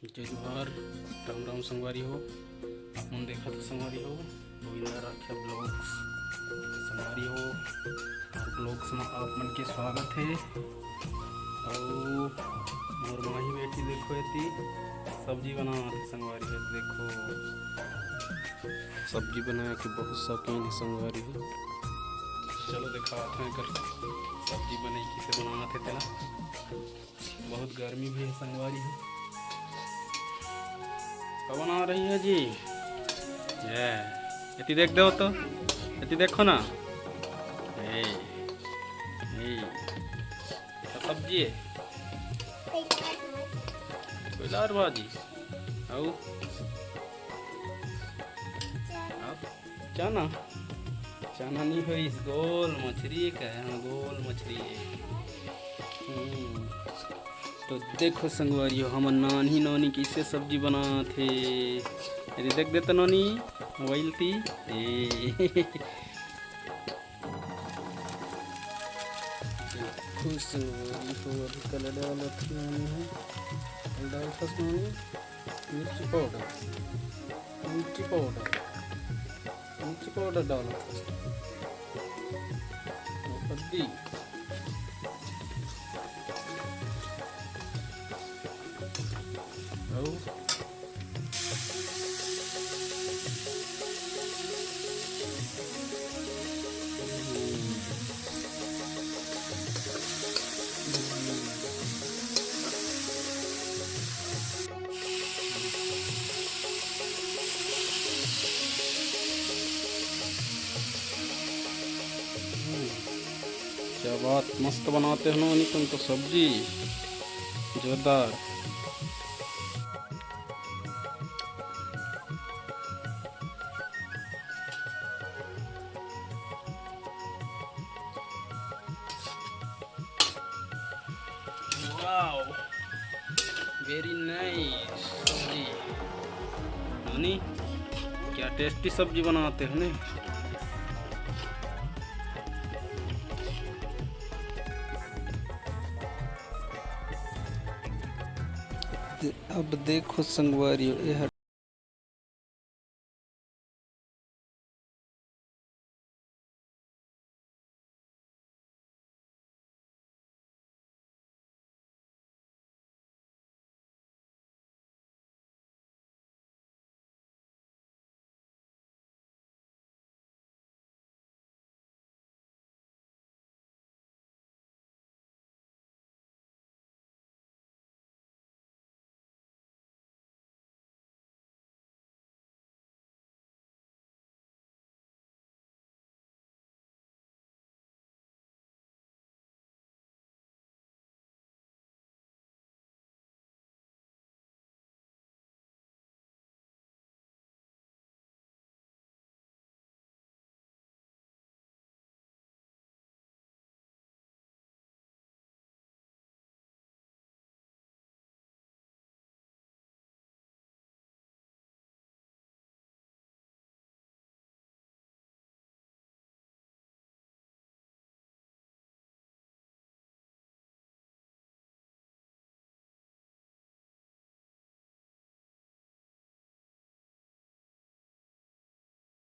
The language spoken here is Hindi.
जय जोहार, राम राम संगवारी हो। मन देखा तो संगवारी हो गोविंदा राख्या ब्लॉग्स संगवारी हो और ब्लॉग्स में आप मन के स्वागत है। और मोर माही बेटी देखो इतनी सब्जी बना संगवारी है। देखो सब्जी बनाया कि बहुत शौकीन है संगवारी है। चलो दिखा कर सब्जी बनाई किसे बनाना थे तेना। बहुत गर्मी भी है संगवारी है। क्या बना रही है जी? ये इतनी देख दो तो इतनी देखो ना। ए, क्या सब्जी है? कोई लार भाजी आओ चना चना नहीं हो इस गोल मछली का है। गोल मछली है। तो देखो संगवारियों हम नानी नानी किससे सब्जी बना थे। यदि देख देता नानी मोबाइल थी कलर डाला थी नानी है डाल फस नानी मिर्ची पाउडर डाला फर्स्ट हल्दी क्या बात मस्त बनाते हो ना तुम तो सब्जी जोरदार। वाओ वेरी नाइस सब्जी नानी, क्या टेस्टी सब्जी बनाते हो ने। अब देखो संगवारी यह